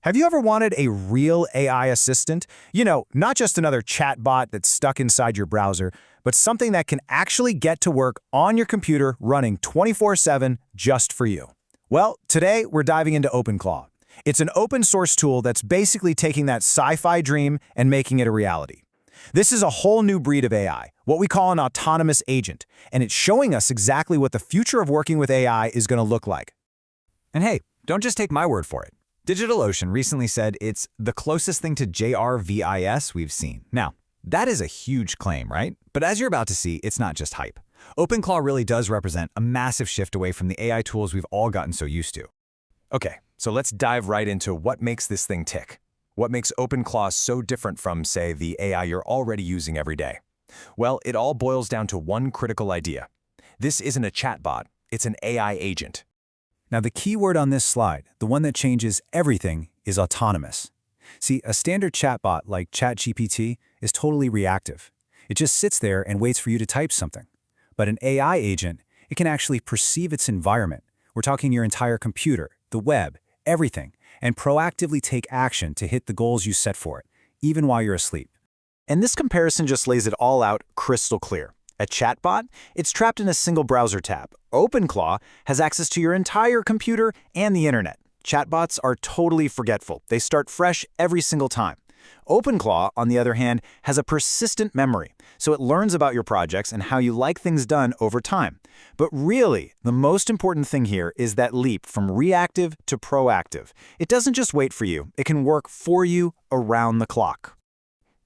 Have you ever wanted a real AI assistant? Not just another chatbot that's stuck inside your browser, but something that can actually get to work on your computer running 24/7 just for you. Well, today we're diving into OpenClaw. It's an open source tool that's basically taking that sci-fi dream and making it a reality. This is a whole new breed of AI, what we call an autonomous agent, and it's showing us exactly what the future of working with AI is going to look like. And hey, don't just take my word for it. DigitalOcean recently said it's the closest thing to JARVIS we've seen. Now, that is a huge claim, right? But as you're about to see, it's not just hype. OpenClaw really does represent a massive shift away from the AI tools we've all gotten so used to. Okay, so let's dive right into what makes this thing tick. What makes OpenClaw so different from, say, the AI you're already using every day? Well, it all boils down to one critical idea. This isn't a chatbot, it's an AI agent. Now, the key word on this slide, the one that changes everything, is autonomous. See, a standard chatbot like ChatGPT is totally reactive. It just sits there and waits for you to type something. But an AI agent, it can actually perceive its environment. We're talking your entire computer, the web, everything, and proactively take action to hit the goals you set for it, even while you're asleep. And this comparison just lays it all out crystal clear. A chatbot, it's trapped in a single browser tab. OpenClaw has access to your entire computer and the internet. Chatbots are totally forgetful. They start fresh every single time. OpenClaw, on the other hand, has a persistent memory, so it learns about your projects and how you like things done over time. But really, the most important thing here is that leap from reactive to proactive. It doesn't just wait for you. It can work for you around the clock.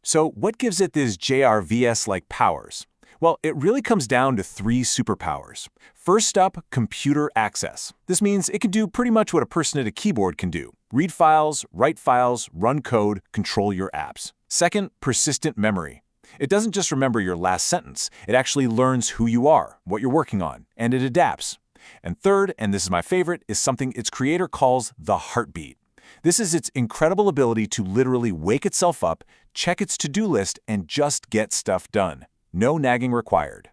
So what gives it these JARVIS-like powers? Well, it really comes down to three superpowers. First up, computer access. This means it can do pretty much what a person at a keyboard can do. Read files, write files, run code, control your apps. Second, persistent memory. It doesn't just remember your last sentence. It actually learns who you are, what you're working on, and it adapts. And third, and this is my favorite, is something its creator calls the heartbeat. This is its incredible ability to literally wake itself up, check its to-do list, and just get stuff done. No nagging required.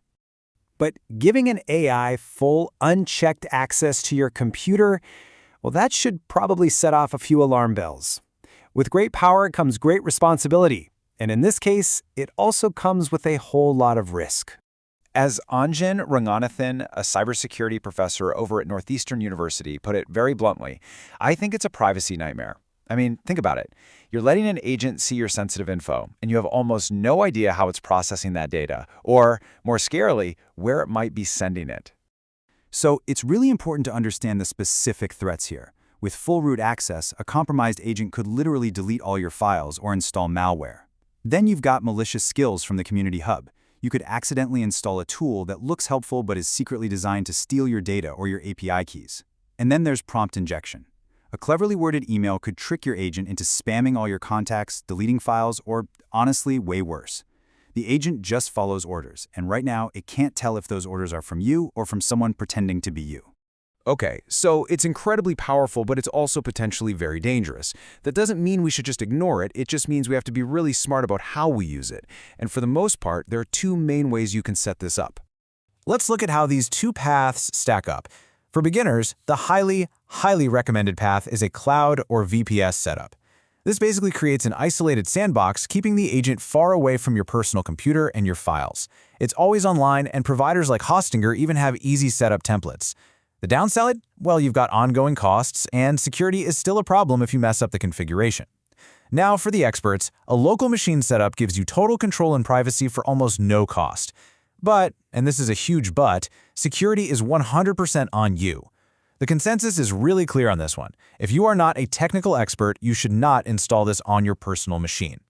But giving an AI full, unchecked access to your computer, well, that should probably set off a few alarm bells. With great power comes great responsibility, and in this case, it also comes with a whole lot of risk. As Anjan Ranganathan, a cybersecurity professor over at Northeastern University, put it very bluntly, I think it's a privacy nightmare. I mean, think about it. You're letting an agent see your sensitive info, and you have almost no idea how it's processing that data, or, more scarily, where it might be sending it. So it's really important to understand the specific threats here. With full root access, a compromised agent could literally delete all your files or install malware. Then you've got malicious skills from the Community Hub. You could accidentally install a tool that looks helpful but is secretly designed to steal your data or your API keys. And then there's prompt injection. A cleverly worded email could trick your agent into spamming all your contacts, deleting files, or, honestly, way worse. The agent just follows orders, and right now it can't tell if those orders are from you or from someone pretending to be you. Okay, so it's incredibly powerful, but it's also potentially very dangerous. That doesn't mean we should just ignore it, it just means we have to be really smart about how we use it. And for the most part, there are two main ways you can set this up. Let's look at how these two paths stack up. For beginners, the highly recommended path is a cloud or VPS setup. This basically creates an isolated sandbox, keeping the agent far away from your personal computer and your files. It's always online, and providers like Hostinger even have easy setup templates. The downside? Well, you've got ongoing costs, and security is still a problem if you mess up the configuration. Now, for the experts, a local machine setup gives you total control and privacy for almost no cost. But, and this is a huge but, security is 100% on you. The consensus is really clear on this one. If you are not a technical expert, you should not install this on your personal machine.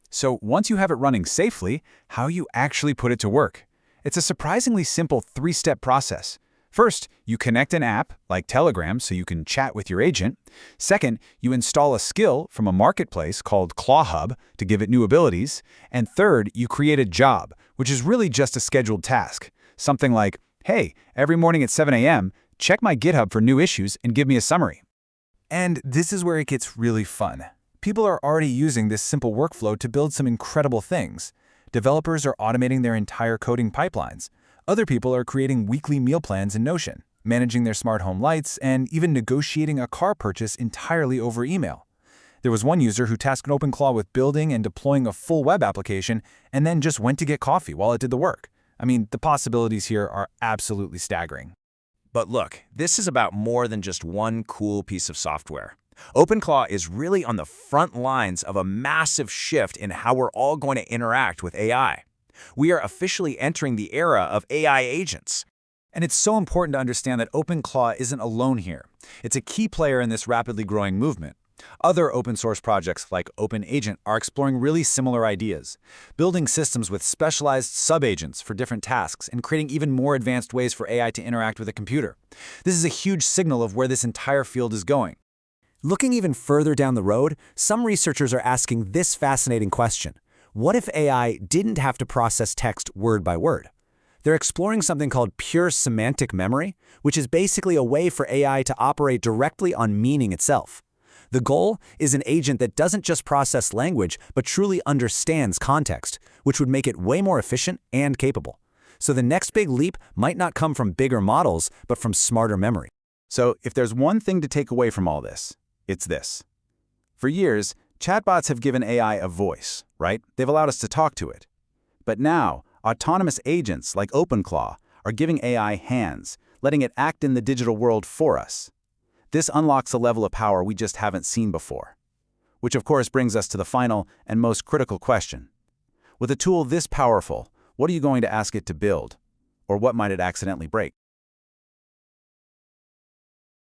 So once you have it running safely, how you actually put it to work? It's a surprisingly simple three-step process. First, you connect an app, like Telegram, so you can chat with your agent. Second, you install a skill from a marketplace called ClawHub to give it new abilities. And third, you create a job, which is really just a scheduled task. Something like, hey, every morning at 7 a.m., check my GitHub for new issues and give me a summary. And this is where it gets really fun. People are already using this simple workflow to build some incredible things. Developers are automating their entire coding pipelines. Other people are creating weekly meal plans in Notion, managing their smart home lights, and even negotiating a car purchase entirely over email. There was one user who tasked OpenClaw with building and deploying a full web application and then just went to get coffee while it did the work. I mean, the possibilities here are absolutely staggering. But look, this is about more than just one cool piece of software. OpenClaw is really on the front lines of a massive shift in how we're all going to interact with AI. We are officially entering the era of AI agents. And it's so important to understand that OpenClaw isn't alone here. It's a key player in this rapidly growing movement. Other open-source projects like OpenAgent are exploring really similar ideas, building systems with specialized sub-agents for different tasks and creating even more advanced ways for AI to interact with a computer. This is a huge signal of where this entire field is going. Looking even further down the road, some researchers are asking this fascinating question. What if AI didn't have to process text word by word? They're exploring something called pure semantic memory, which is basically a way for AI to operate directly on meaning itself. The goal is an agent that doesn't just process language, but truly understands context, which would make it way more efficient and capable. So the next big leap might not come from bigger models, but from smarter memory. So if there's one thing to take away from all this, it's this. For years, chatbots have given AI a voice, right? They've allowed us to talk to it. But now, autonomous agents like OpenClaw are giving AI hands, letting it act in the digital world for us. This unlocks a level of power we just haven't seen before. Which of course brings us to the final and most critical question. With a tool this powerful, what are you going to ask it to build? Or what might it accidentally break?